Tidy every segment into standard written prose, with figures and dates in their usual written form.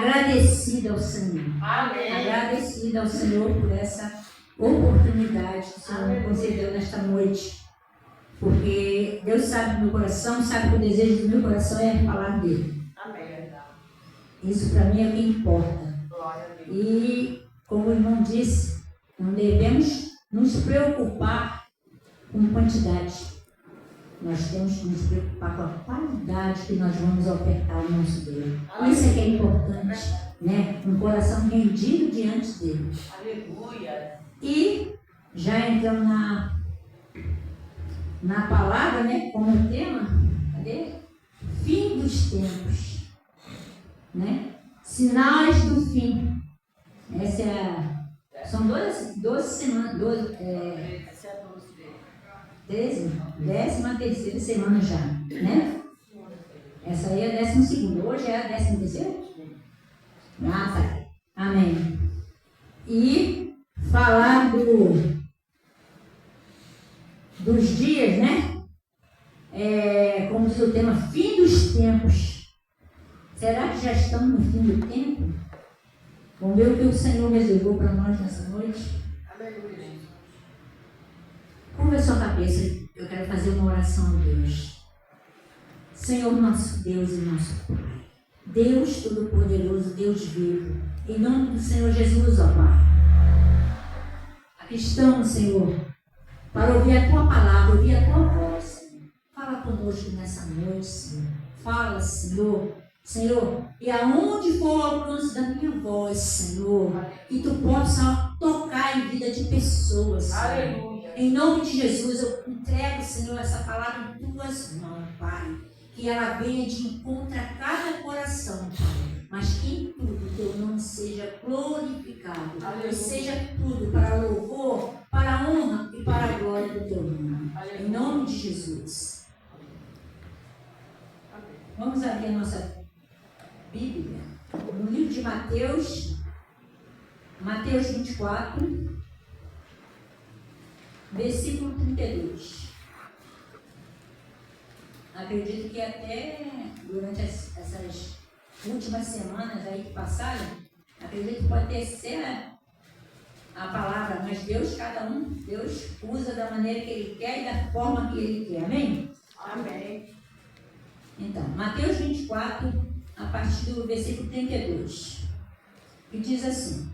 agradecida ao Senhor. Amém. Agradecida ao Senhor por essa oportunidade que o Senhor me concedeu nesta noite. Porque Deus sabe do meu coração, sabe que o desejo do meu coração é falar dele. Amém. Isso para mim é o que importa. Glória a Deus. E, como o irmão disse, não devemos nos preocupar com quantidade. Nós temos que nos preocupar com a qualidade que nós vamos ofertar no nosso Deus. Isso é que é importante, né? Um coração rendido diante dele. Aleluia. E já entrando na palavra, né? Como tema, cadê? Fim dos tempos, né? Sinais do fim. Essa é são 12 semanas, 13ª semana já, né? Essa aí é a 12ª, hoje é a 13ª? Ah, tá. Amém. E falar dos dias, né? Como diz o tema, fim dos tempos. Será que já estamos no fim do tempo? Vamos ver o que o Senhor reservou para nós nessa noite? Aleluia. Curva a sua cabeça, eu quero fazer uma oração a Deus. Senhor, nosso Deus e nosso Pai, Deus Todo-Poderoso, Deus vivo, em nome do Senhor Jesus, ó Pai. Aqui estamos, Senhor, para ouvir a Tua palavra, ouvir a Tua voz, Senhor. Fala conosco nessa noite, Senhor. Fala, Senhor. Senhor, e aonde for o alcance da minha voz, Senhor, que Tu possa tocar em vida de pessoas, Senhor. Aleluia. Em nome de Jesus, eu entrego, Senhor, essa palavra em Tuas mãos, Pai. Que ela venha de encontro a cada coração, Pai. Mas que em tudo Teu nome seja glorificado. Aleluia. E seja tudo para louvor, para a honra e para a glória do Teu nome. Aleluia. Em nome de Jesus. Vamos abrir a nossa Bíblia. No livro de Mateus 24. Versículo 32. Acredito que até durante essas últimas semanas aí que passaram, acredito que pode ter sido a palavra, mas Deus usa da maneira que Ele quer e da forma que Ele quer. Amém? Amém. Então, Mateus 24, a partir do versículo 32, que diz assim: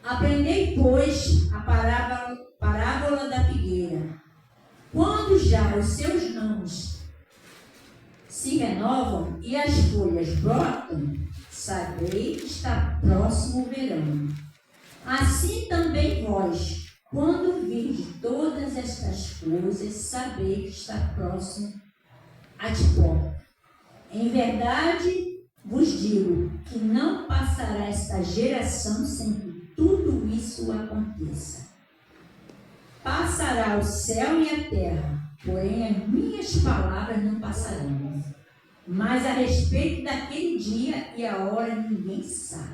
Aprendei, pois, a parábola da figueira. Quando já os seus ramos se renovam e as folhas brotam, sabei que está próximo o verão. Assim também vós, quando virdes todas estas coisas, sabei que está próximo a porta. Em verdade vos digo que não passará esta geração sem que tudo isso aconteça. Passará o céu e a terra, porém as minhas palavras não passarão. Mas a respeito daquele dia e a hora ninguém sabe,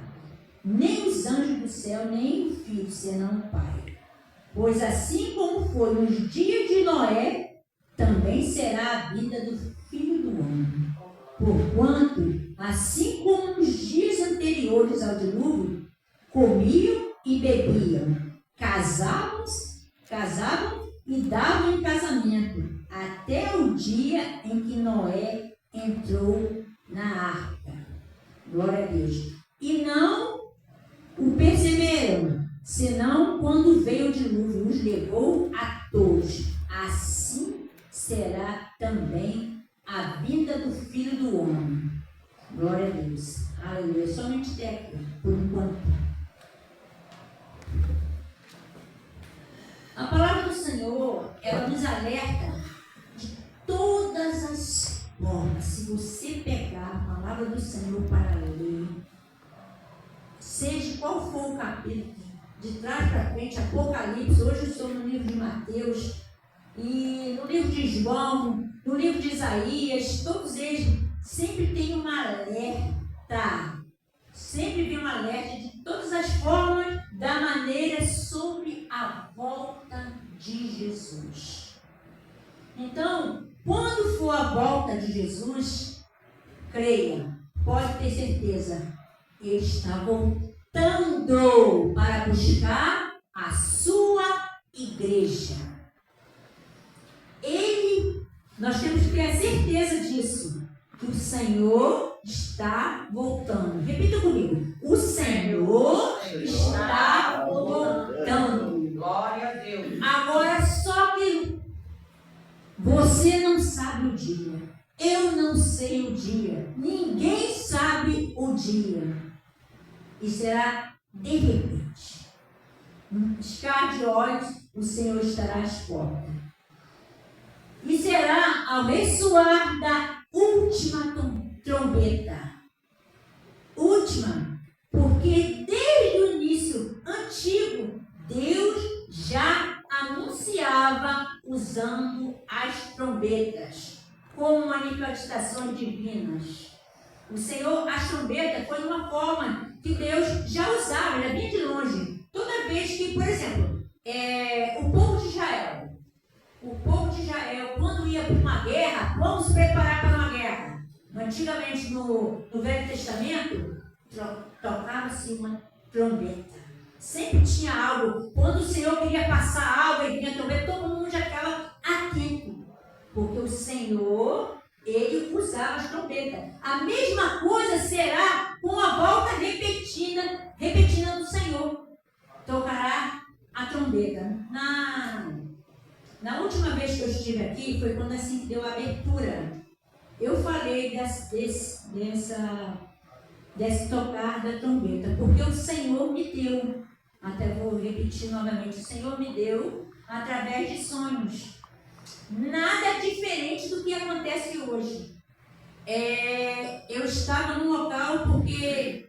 nem os anjos do céu, nem o Filho, senão o Pai. Pois assim como foi nos dias de Noé, também será a vida do Filho do Homem. Porquanto, assim como nos dias anteriores ao dilúvio, comiam e bebiam, casavam e davam em casamento, até o dia em que Noé entrou na arca. Glória a Deus. E não o perceberam, senão quando veio o dilúvio, os levou a todos. Assim será também a vinda do Filho do Homem. Glória a Deus. Aleluia. Somente até aqui, por enquanto. A palavra do Senhor, ela nos alerta de todas as formas. Se você pegar a palavra do Senhor para ler, seja qual for o capítulo, de trás para frente, Apocalipse, hoje eu estou no livro de Mateus, e no livro de João, no livro de Isaías, todos eles sempre tem um alerta. Sempre vem um alerta de todas as formas, da maneira sobre a volta de Jesus. Então, quando for a volta de Jesus, creia, pode ter certeza, ele está voltando para buscar a sua igreja. Nós temos que ter a certeza disso, que o Senhor está voltando. Repita comigo. O Senhor está voltando. Glória a Deus. Agora, só que você não sabe o dia. Eu não sei o dia. Ninguém sabe o dia. E será de repente. Num piscar de olhos, o Senhor estará às portas. E será ao ressoar da última trombeta. Última, porque desde o início antigo, Deus já anunciava usando as trombetas como manifestações divinas. O Senhor, a trombeta foi uma forma que Deus já usava, já vinha de longe. Toda vez que, por exemplo, o povo de Israel, quando ia para uma guerra, vamos se preparar para uma guerra. Antigamente, no Velho Testamento, tocava-se uma trombeta. Sempre tinha algo. Quando o Senhor queria passar algo, ele vinha trombeta, todo mundo já ficava atento. Porque o Senhor, ele usava as trombetas. A mesma coisa será com a volta repetida do Senhor. Tocará a trombeta. Na última vez que eu estive aqui, foi quando assim que deu a abertura. Eu falei desse tocar da trombeta, porque o Senhor me deu, até vou repetir novamente, o Senhor me deu através de sonhos. Nada diferente do que acontece hoje. Eu estava num local porque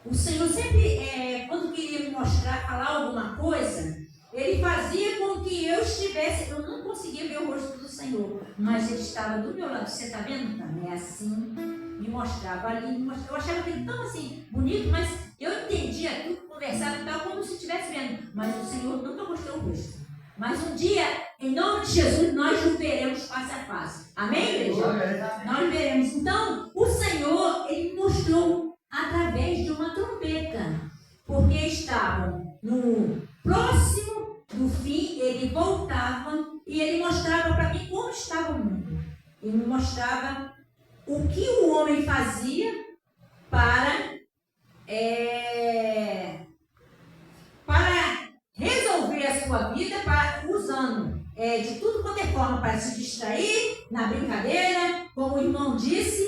o Senhor sempre, quando queria me mostrar, falar alguma coisa, ele fazia com que eu estivesse, eu não conseguia ver o rosto do Senhor, mas ele estava do meu lado. Você está vendo? Também assim, me mostrava ali, eu achava aquele tão assim, bonito, mas eu entendia tudo, conversava e tal, como se estivesse vendo, mas o Senhor nunca mostrou o rosto. Mas um dia, em nome de Jesus, nós o veremos face a face. Amém, igreja? Nós veremos. Então, o Senhor, ele mostrou através de uma trombeta, porque estavam no próximo do fim, ele voltava e ele mostrava para mim como estava o mundo. Ele me mostrava o que o homem fazia para resolver a sua vida, usando de tudo quanto é forma para se distrair, na brincadeira, como o irmão disse,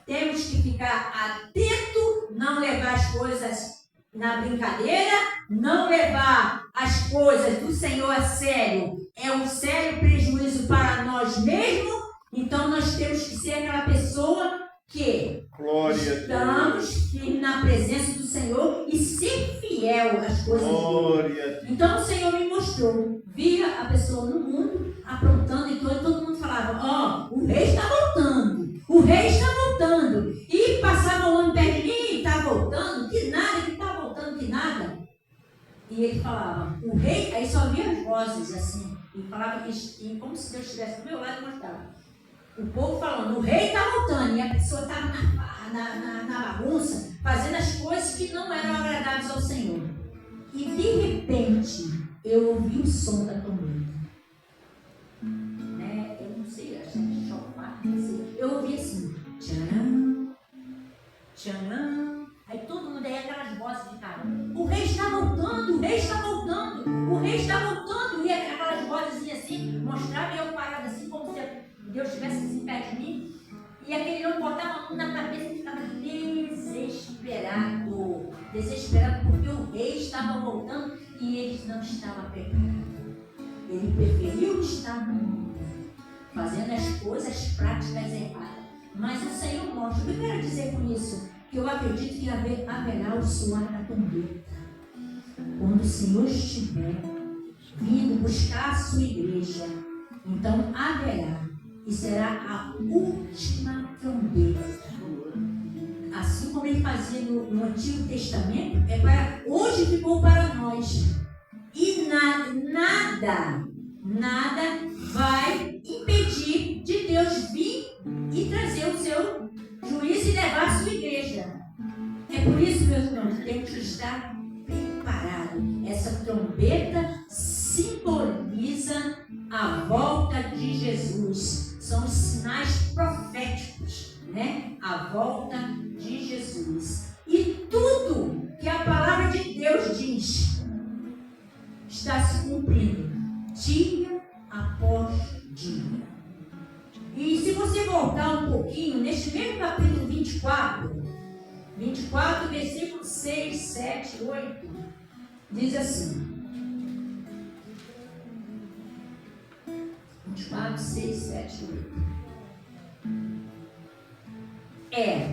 temos que ficar atento, não levar as coisas na brincadeira, não levar as coisas do Senhor a sério. É um sério prejuízo para nós mesmos. Então nós temos que ser aquela pessoa que estamos firmes na presença do Senhor e ser fiel às coisas dele. Então o Senhor me mostrou, via a pessoa no mundo aprontando, e todo mundo falava, o rei está voltando, o rei está voltando. E passava um homem perto de mim, está voltando, que nada, que está voltando, que nada. E ele falava, o rei, aí só via as vozes assim, e falava que, como se Deus estivesse do meu lado e mostrava. O povo falando, o rei está voltando, e a pessoa estava na bagunça, fazendo as coisas que não eram agradáveis ao Senhor. E de repente, eu ouvi o som da trombeta. Eu não sei, acho que é chofar, não sei. Eu ouvi assim, tcharam, tcharam. Aí todo mundo, aí aquelas vozes de cara, o rei está voltando, o rei está voltando, o rei está voltando. E aquelas vozes assim, mostrava e eu parava assim, como se Deus estivesse assim perto de mim. E aquele homem botava a mão na cabeça e ficava desesperado, porque o rei estava voltando e eles não estavam preparados. Ele preferiu estar no mundo, fazendo as coisas práticas erradas. Mas o Senhor mostra. O que eu quero dizer com isso? Que eu acredito que haverá o soar da trombeta. Quando o Senhor estiver vindo buscar a sua igreja, então haverá. E será a última trombeta. Assim como ele fazia no Antigo Testamento, hoje ficou para nós. E nada vai impedir de Deus vir e trazer o seu juízo e levar a É por isso, meus irmãos, temos que estar preparados. Essa trombeta simboliza a volta de Jesus. São os sinais proféticos, né? A volta de Jesus. E tudo que a palavra de Deus diz está se cumprindo, dia após dia. E se você voltar um pouquinho, neste mesmo capítulo 24, versículo 6, 7, 8, diz assim: 24, 6, 7, 8.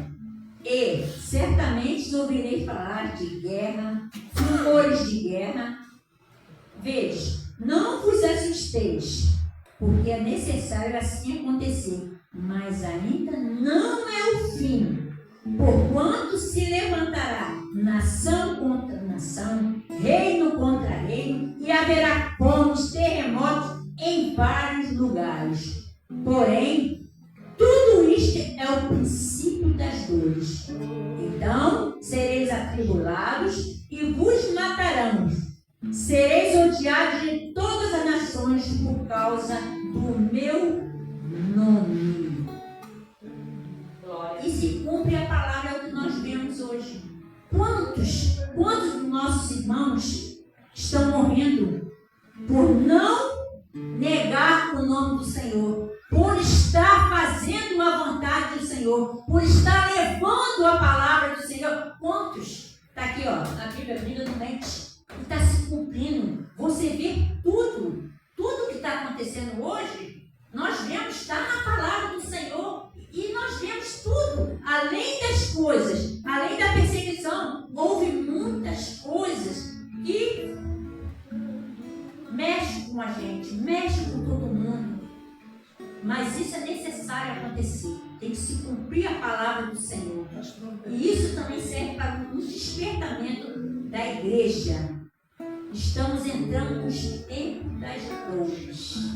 E certamente ouvirei falar de guerra, rumores de guerra. Veja, não vos assusteis, porque é necessário assim acontecer, mas ainda não é o fim. Porquanto se levantará nação contra nação, reino contra reino, e haverá fomos, terremotos em vários lugares. Porém, tudo isto é o princípio das dores. Então sereis atribulados e vos matarão. Sereis odiados de todas as nações por causa do meu nome. E se cumpre a palavra, é o que nós vemos hoje. Quantos dos nossos irmãos estão morrendo por não negar o nome do Senhor, por estar fazendo a vontade do Senhor, por estar levando a palavra do Senhor? Quantos? Está aqui, ó, a Bíblia não mente. E está se cumprindo. Você vê tudo que está acontecendo hoje, nós vemos, está na palavra do Senhor. E nós vemos tudo, além das coisas, além da perseguição, houve muitas coisas que mexem com a gente, mexem com todo mundo. Mas isso é necessário acontecer, tem que se cumprir a palavra do Senhor. E isso também serve para um despertamento da igreja. Estamos entrando nos tempos das dores.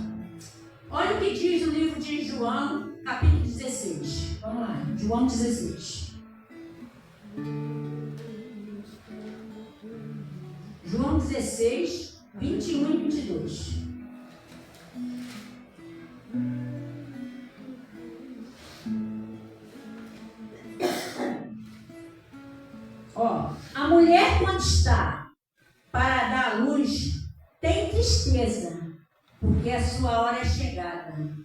Olha o que diz o livro de João, capítulo 16. Vamos lá, João 16. João 16, 21 e 22. Ó, a mulher quando está para dar à luz tem tristeza, porque a sua hora é chegada.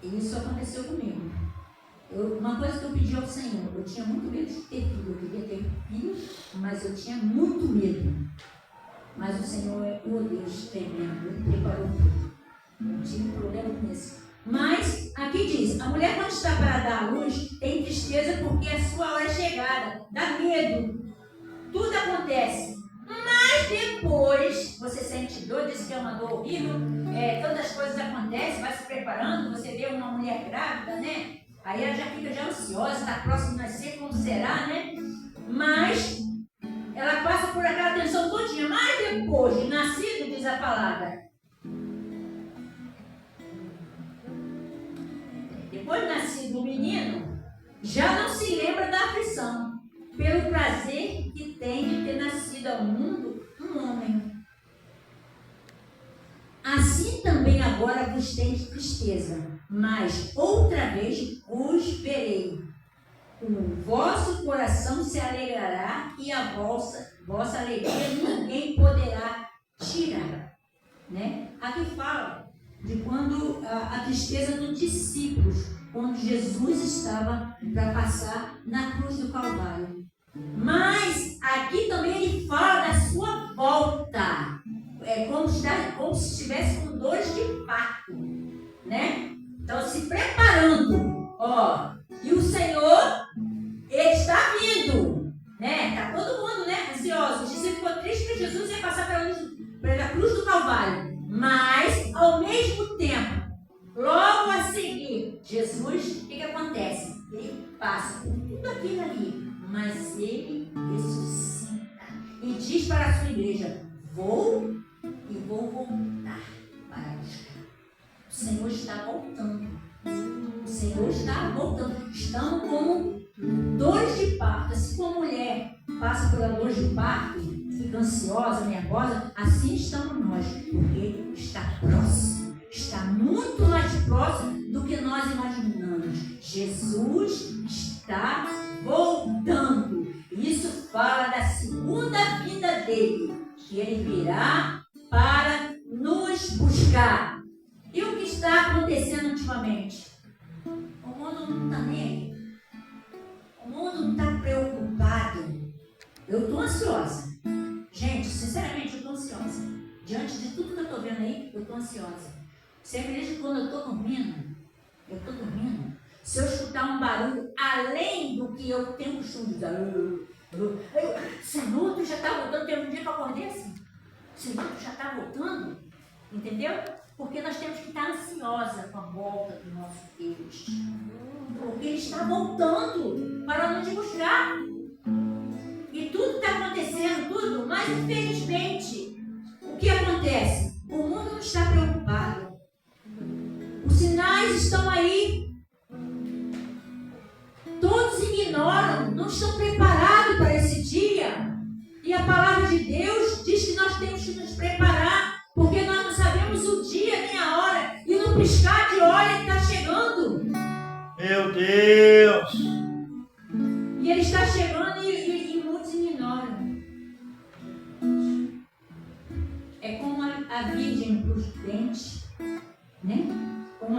E isso aconteceu comigo. Uma coisa que eu pedi ao Senhor, eu tinha muito medo de ter filho, eu queria ter filho, mas eu tinha muito medo. Mas o Senhor é o Deus tremendo, Ele preparou tudo. Não tive problema com isso. Mas aqui diz, a mulher quando está para dar à luz tem tristeza porque a sua hora é chegada, dá medo, tudo acontece. Mas depois você sente dor, diz que é uma dor horrível, tantas coisas acontecem, vai se preparando, você vê uma mulher grávida, né? Aí ela já fica já ansiosa, está próxima de nascer, como será, né? Mas ela passa por aquela tensão todinha. Mas depois de nascido, diz a palavra, depois de nascido o menino, já não se lembra da aflição, pelo prazer que tem de ter nascido ao mundo um homem. Assim também agora vos tendes tristeza, mas outra vez vos verei. O vosso coração se alegrará e a vossa alegria ninguém poderá tirar. Né? Aqui fala de quando a tristeza dos discípulos, quando Jesus estava para passar na cruz do Calvário. Mas aqui também ele fala da sua volta. É como se estivesse com dores de parto, né? Então se preparando, ó. E o Senhor, Ele está vindo, né? Tá todo mundo, né? Ansioso. O discípulo ficou triste que Jesus ia passar pela cruz do Calvário. Mas, ao mesmo tempo, logo a seguir, Jesus, o que acontece? Ele passa por tudo aquilo ali, mas Ele ressuscita. E diz para a sua igreja, vou e vou voltar para buscar. O Senhor está voltando. O Senhor está voltando. Estamos como dores de parto. Assim como a mulher passa pela dor de parto, fica ansiosa, nervosa, assim estamos nós, porque está próximo, está muito mais próximo do que nós imaginamos. Jesus está voltando. Isso fala da segunda vinda dele, que ele virá para nos buscar. E o que está acontecendo ultimamente? O mundo não está nem aí. O mundo não está preocupado. Eu estou ansiosa. Gente, sinceramente, eu estou ansiosa. Diante de tudo que eu estou vendo aí, eu estou ansiosa. Você acredita que quando eu estou dormindo, se eu escutar um barulho além do que eu tenho costume de dar, Senhor, tu já está voltando. Teve um dia que eu acordei assim. Senhor, tu já está voltando? Entendeu? Porque nós temos que estar ansiosa com a volta do nosso Deus. Porque Ele está voltando para nos buscar. E tudo está acontecendo, tudo, mas infelizmente, o que acontece? O mundo não está preocupado. Os sinais estão aí. Todos ignoram, não estão preparados para esse dia. E a palavra de Deus diz que nós temos que nos preparar, porque nós não sabemos o dia nem a hora. E no piscar de olho Ele está chegando. Meu Deus! E Ele está chegando e muitos ignoram. É como a virgem prudente, né? Como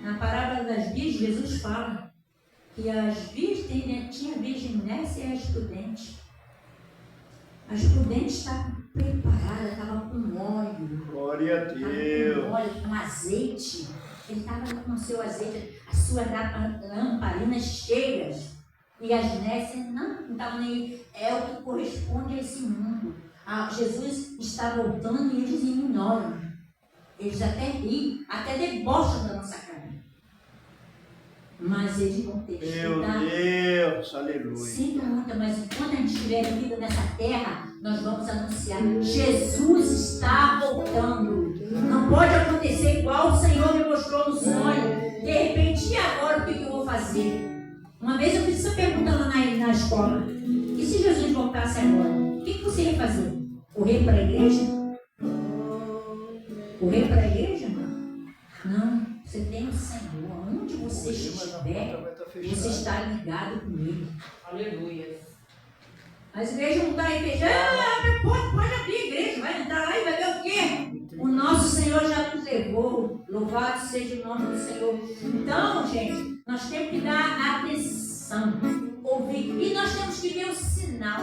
na parábola das virgens, Jesus fala que as virgens, tinha a virgem nessa e as prudentes. As prudentes estavam preparadas, estavam com óleo. Glória a Deus. Com óleo, com azeite. Ele estava com o seu azeite, as suas lamparinas cheias. E as nécias não estavam nem. É o que corresponde a esse mundo. Jesus está voltando e eles ignoram. Eles até riem, até debocham da nossa carne. Mas eles vão ter que estudar. Meu Deus, aleluia. Sinto muito, mas enquanto a gente estiver vida nessa terra, nós vamos anunciar: Jesus está voltando. Não pode acontecer igual o Senhor me mostrou no sonho. De repente, e agora o que eu vou fazer? Uma vez eu fiz essa pergunta lá na escola: e se Jesus voltasse agora? O que você ia fazer? Correr para a igreja? Correr para a igreja? Não. Você tem o Senhor. Onde você estiver, você está ligado com Ele. Aleluia. As igrejas não estão aí fechando. Pode abrir a igreja. Vai entrar lá e vai ver o quê? O nosso Senhor já nos levou. Louvado seja o nome do Senhor. Então, gente, nós temos que dar atenção, ouvir. E nós temos que ver o sinal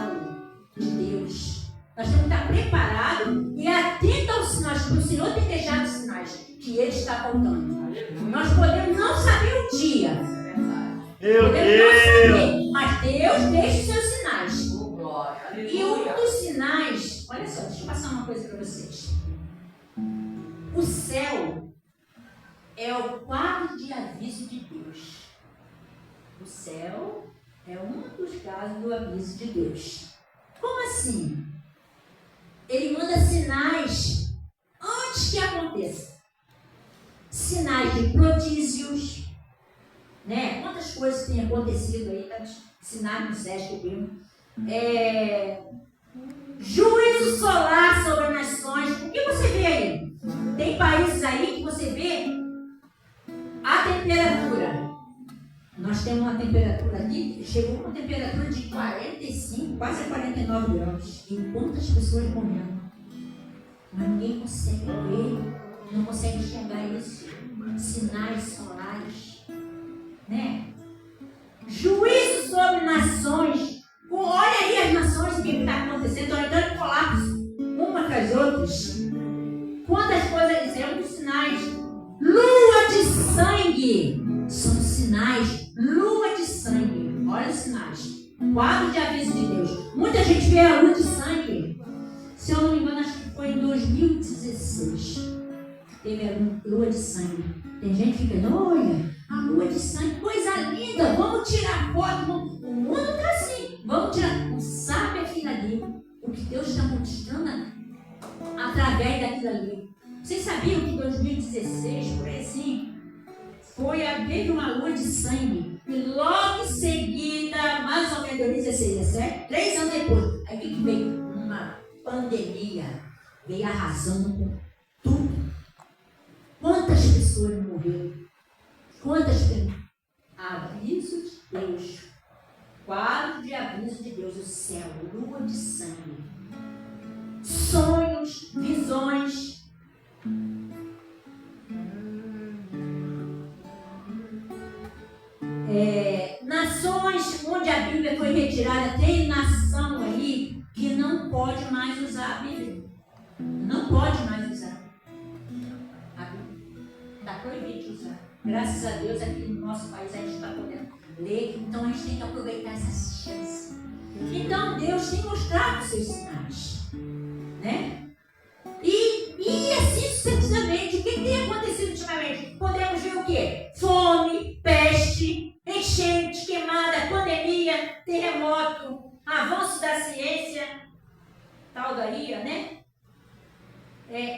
de Deus. Nós temos que estar preparados e atentos aos sinais, porque o Senhor tem deixado sinais que Ele está voltando. Nós podemos não saber o dia. Meu Podemos Deus! não saber, mas Deus deixa os seus sinais. Glória. E um dos sinais, olha só, deixa eu passar uma coisa para vocês. O céu é o quadro de aviso de Deus. O céu é um dos casos do aviso de Deus. Como assim? Ele manda sinais antes que aconteça. Sinais de prodígios, né? Quantas coisas têm acontecido aí, tantos sinais no SESC que vimos. Juízo solar sobre as nações. O que você vê aí? Tem países aí que você vê a temperatura. Nós temos uma temperatura aqui, chegou com uma temperatura de 45, quase 49 graus. E quantas pessoas morrendo? Mas ninguém consegue ver, não consegue enxergar isso. Sinais solares, né? Juízo sobre nações. Olha aí as nações, o que está acontecendo, estão entrando em colapso, uma com as outras. Quantas coisas dizemos dos sinais? Lua de sangue. São sinais, lua de sangue. Olha os sinais. Quadro de aviso de Deus. Muita gente vê a lua de sangue. Se eu não me engano, acho que foi em 2016. Teve a lua de sangue. Tem gente que fica, olha, a lua de sangue, coisa linda, vamos tirar foto. O mundo está assim, vamos tirar. Não sabe aquilo ali, o que Deus está mostrando através daquilo ali. Vocês sabiam que em 2016, por aí assim, teve uma lua de sangue e logo em seguida aconteceria, certo? 3 anos depois. Aí que veio uma pandemia, veio arrasando com tudo. Quantas pessoas morreram? Quantas pessoas? Aviso de Deus. Quadro de aviso de Deus. O céu, lua de sangue. Sonhos, visões. Nações onde a Bíblia foi retirada, tem nação aí que não pode mais usar a Bíblia. Não pode mais usar a Bíblia. Está proibido de usar. Graças a Deus aqui no nosso país a gente está podendo ler, então a gente tem que aproveitar essa chance. Então Deus tem mostrado os seus sinais, né? E assim sucessivamente. O que tem acontecido ultimamente? Podemos ver o quê? Fome, peste, enchente, queimada, pandemia, terremoto, avanço da ciência, tal da IA, né?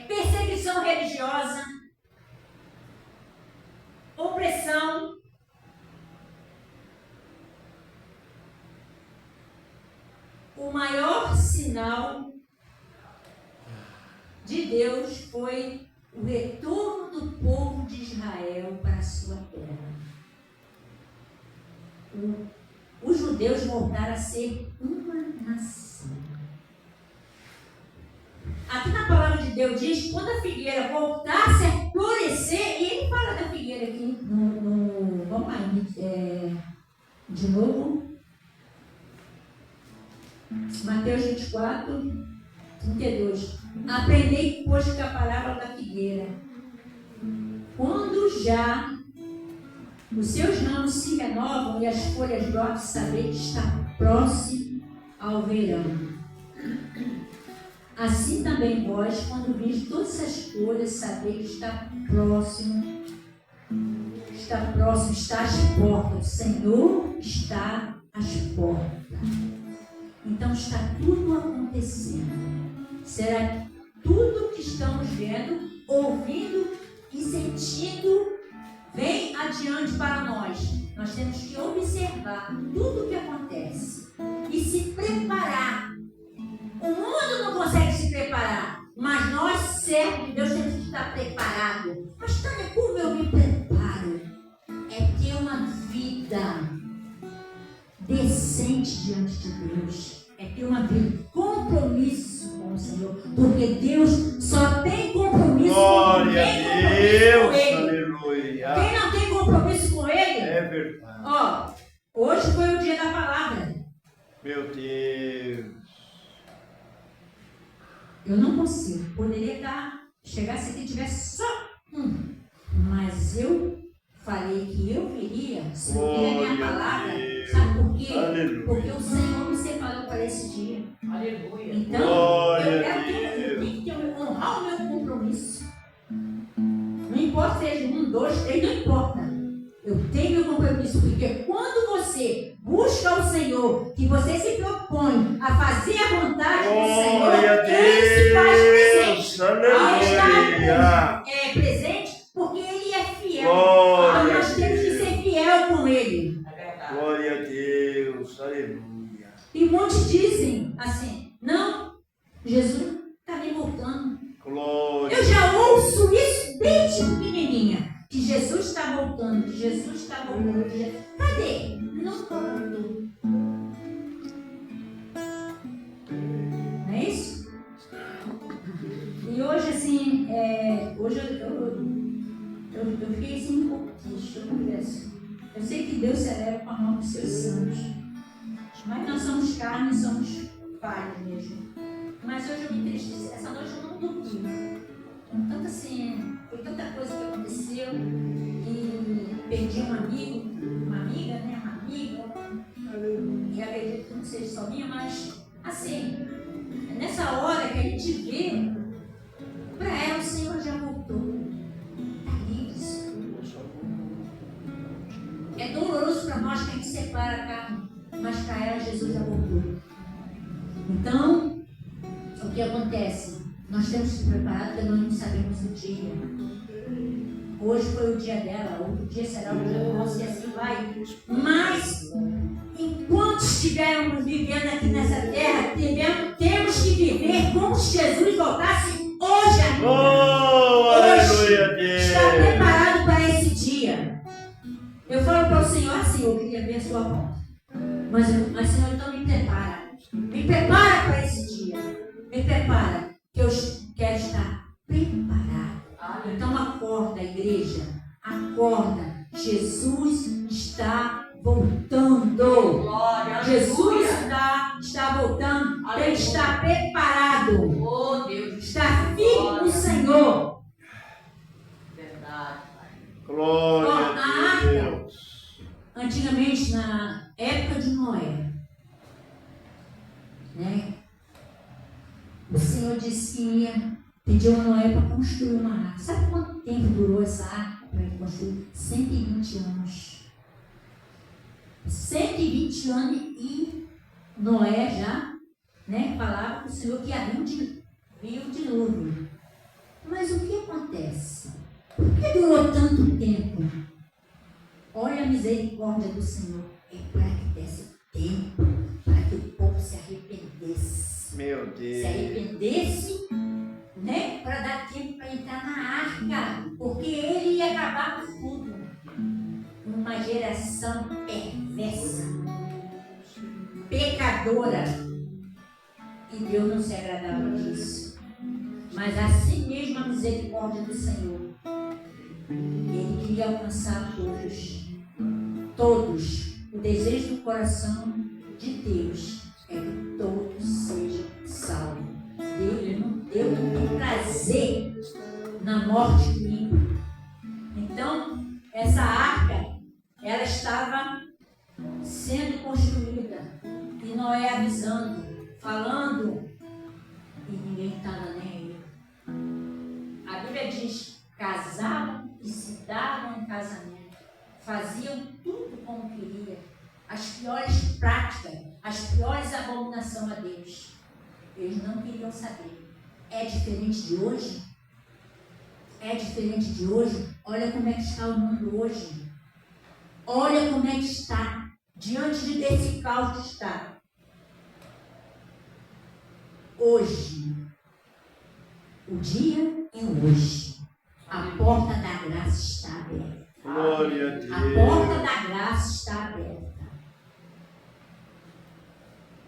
Perseguição religiosa, opressão. O maior sinal de Deus foi o retorno do povo de Israel para a sua terra. Os judeus voltaram a ser uma nação. Aqui na palavra de Deus diz, quando a figueira voltasse a florescer, e ele fala da figueira aqui vamos lá, de novo, Mateus 24, 32. Aprendei, pois, que a palavra da figueira, quando já os seus ramos se renovam e as folhas brotam, saber que está próximo ao verão. Assim também vós, quando vís todas essas coisas, saber que está próximo, está às portas. O Senhor está às portas. Então está tudo acontecendo. Será tudo que estamos vendo, ouvindo e sentindo vem adiante para nós. Nós temos que observar tudo o que acontece e se preparar. O mundo não consegue se preparar, mas nós, servos de Deus, temos que estar preparados. Mas, Tânia, como eu me preparo? É ter uma vida decente diante de Deus. É ter uma vida de compromisso com o Senhor. Porque Deus só tem compromisso com quem tem compromisso com Ele. Aleluia. Quem não tem compromisso com Ele? É verdade. Ó, hoje foi o dia da palavra. Meu Deus. Eu não consigo. Poderia chegasse aqui e tivesse só um. Mas eu falei que eu viria subir a minha palavra. Sabe por quê? Aleluia. Porque o Senhor me separou para esse dia. Aleluia. Então, Glória eu a tenho que honrar o meu compromisso. Não importa se seja 1, 2, 3, não importa. Eu tenho meu compromisso, porque quando você busca o Senhor, que você se propõe a fazer a vontade do Senhor, Ele se faz presente. Aleluia. É presente porque Ele é fiel. Glória Então nós a temos que Deus. ser fiel com Ele. É verdade. Glória a Deus. Aleluia. E muitos dizem assim, não, Jesus está me voltando. Glória. Eu já ouço isso desde pequenininha. Que Jesus está voltando, que Jesus está voltando. Cadê? Nunca voltou. Não é isso? E hoje, assim, hoje eu fiquei assim um pouco triste. Eu sei que Deus celebra com a mão dos seus santos. Mas nós somos carne, somos falhos mesmo. Mas hoje eu me entristeci. Essa noite eu não dormi. Tanto assim, foi tanta coisa que aconteceu e perdi um amigo, uma amiga, né? Uma amiga. E acredito que não seja só minha, mas assim, é nessa hora que a gente vê, para ela o Senhor já voltou. Está livre disso tudo. É doloroso para nós que a gente separa a carne, mas para ela Jesus já voltou. Então, o que acontece? Nós temos que se preparar porque nós não sabemos o dia. Hoje foi o dia dela, outro dia será o dia nosso e assim vai. Mas, enquanto estivermos vivendo aqui nessa terra, temos que viver como se Jesus voltasse hoje ainda. Oh, aleluia, Está Deus. preparado para esse dia. Eu falo para o Senhor assim, eu queria ver a sua volta. Mas Senhor, então me prepara. Me prepara para esse dia. Me prepara, que eu quero estar preparado. Então acorda, igreja. Acorda. Jesus está voltando. Glória, Jesus aleluia. está voltando. Aleluia. Ele está preparado. Oh, Deus. Está firme no Senhor. Verdade, Pai. Glória a Deus. Antigamente, na época de Noé, né? O Senhor disse que ia pedir a Noé para construir uma arca. Sabe quanto tempo durou essa arca para ele construir? 120 anos. 120 anos e Noé já, né, falava para o Senhor que havia um dilúvio. Mas o que acontece? Por que durou tanto tempo? Olha a misericórdia do Senhor. É para que desse tempo, para que o povo se arrependesse. Meu Deus. Se arrependesse, né? Para dar tempo para entrar na arca. Porque ele ia acabar com tudo. Uma geração perversa, pecadora. E Deus não se agradava disso. Mas assim mesmo a misericórdia do Senhor. Ele queria alcançar todos. Todos. O desejo do coração de Deus é que todos sejam salvos. Deus não tem prazer na morte do ímpio. Então, essa arca, ela estava sendo construída. E Noé avisando, falando, e ninguém estava nem aí. A Bíblia diz: casavam e se davam em casamento, faziam tudo como queria, as piores práticas, as piores abominações a Deus. Eles não queriam saber. É diferente de hoje? É diferente de hoje? Olha como é que está o mundo hoje. Olha como é que está, diante desse caos que está. Hoje, o dia é hoje. A porta da graça está aberta. Glória a Deus. A porta da graça está aberta.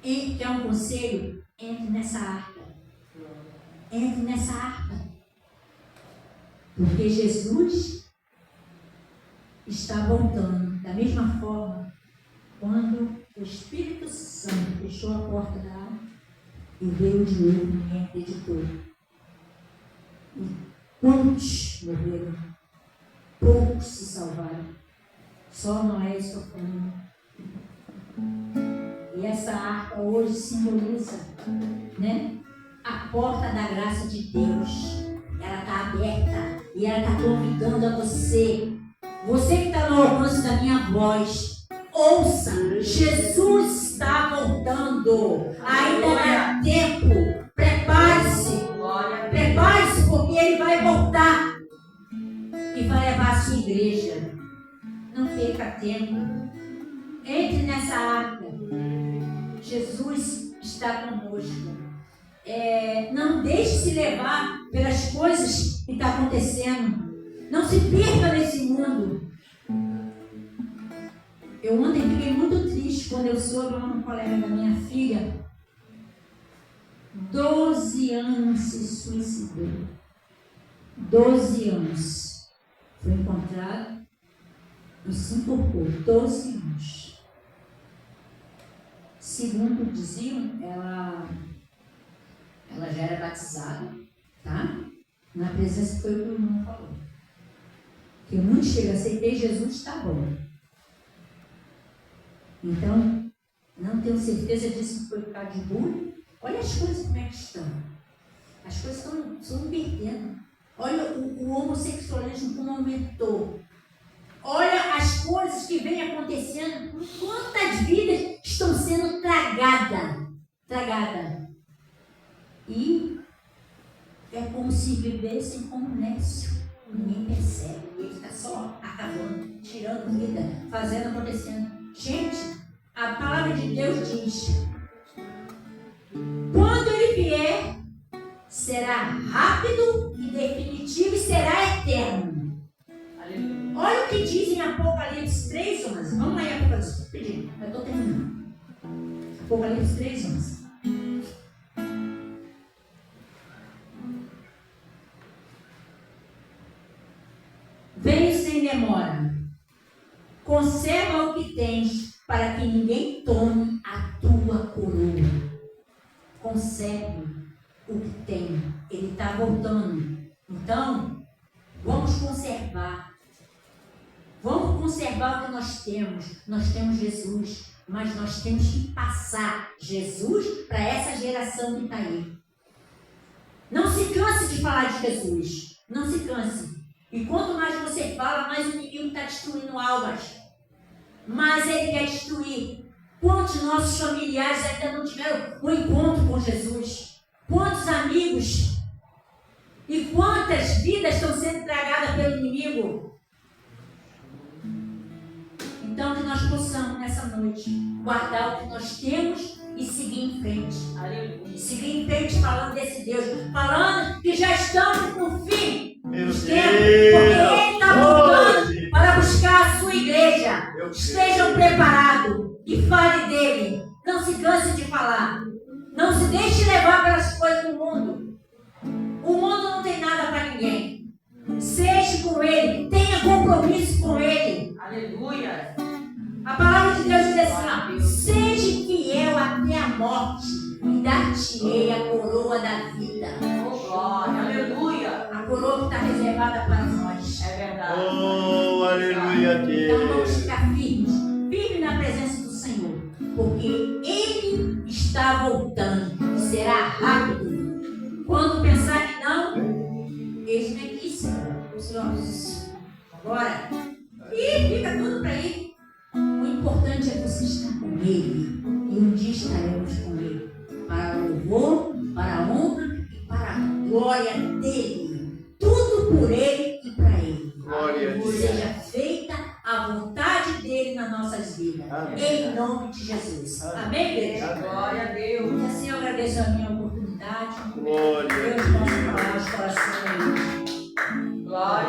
E quer um conselho? Entre nessa arca. Entre nessa arca. Porque Jesus está voltando. Da mesma forma, quando o Espírito Santo fechou a porta da arca e veio de novo, ninguém acreditou. E quantos morreram? Poucos se salvaram. Só Noé e sua família. E essa arca hoje simboliza, né, a porta da graça de Deus. Ela está aberta e ela está convidando a você. Você que está no alcance da minha voz, ouça, Jesus está voltando. Ainda dá tempo. Prepare-se. Prepare-se, porque Ele vai voltar e vai levar a sua igreja. Não perca tempo. Entre nessa arca. Jesus está conosco. Não deixe se levar pelas coisas que estão acontecendo. Não se perca nesse mundo. Eu ontem fiquei muito triste quando eu soube uma colega da minha filha, 12 anos se suicidou. 12 anos. Foi encontrado e se incorporou. 12 anos. Segundo diziam, ela já era batizada, tá? Na presença foi o que o irmão falou. Que muito chega, aceitei Jesus, está bom. Então, não tenho certeza disso, foi por causa de bullying. Olha as coisas como é que estão. As coisas estão invertendo. Olha o homossexualismo como aumentou. Olha as coisas que vêm acontecendo. Quantas vidas estão sendo tragadas. E é como se vivessem como Nécio. Ninguém percebe. Ele está só acabando, tirando vida, fazendo, acontecendo. Gente, a palavra de Deus diz: quando ele vier, será rápido e definitivo e será eterno. Aleluia. Olha o que diz em Apocalipse 3:11. Vamos lá em Apocalipse. Pedindo, eu estou terminando. Apocalipse 3:11. Venho sem demora. Conserva o que tens, para que ninguém tome a tua coroa. Conserve o que tem. Ele está voltando. Então, vamos conservar. Vamos conservar o que nós temos. Nós temos Jesus, mas nós temos que passar Jesus para essa geração que está aí. Não se canse de falar de Jesus. Não se canse. E quanto mais você fala, mais o inimigo está destruindo almas. Mas ele quer destruir. Quantos nossos familiares ainda não tiveram um encontro com Jesus? Quantos amigos? E quantas vidas estão sendo tragadas pelo inimigo? Então que nós possamos nessa noite guardar o que nós temos e seguir em frente. Aleluia. Seguir em frente falando desse Deus. Falando que já estamos no fim. Meu Deus. Deus. Porque Ele está voltando Hoje. para buscar a sua igreja. Eu Estejam preparados e fale dele. Não se canse de falar. Não se deixe levar pelas coisas do mundo. O mundo não tem nada para ninguém. Seja com ele. Tenha compromisso com ele. Aleluia. A palavra de Deus diz assim: seja fiel até a morte e dar-te-ei a coroa da vida. Oh, glória. Aleluia. A coroa que está reservada para nós. É verdade. Oh, aleluia, Então vamos Deus. ficar firmes na presença do Senhor, porque Ele está voltando e será rápido. Quando pensar que não, eis-me aqui, Senhor. Senhor, agora. E fica tudo para aí. O importante é você estar com Ele. E um dia estaremos com Ele. Para o louvor, para a honra e para a glória dEle. Tudo por Ele e para Ele. Glória a Deus. Seja feita a vontade dEle nas nossas vidas. Amém. Em nome de Jesus. Amém. Amém, igreja? Glória a Deus. E assim eu agradeço a minha oportunidade. Glória a Deus Deus. possa falar os corações. Glória.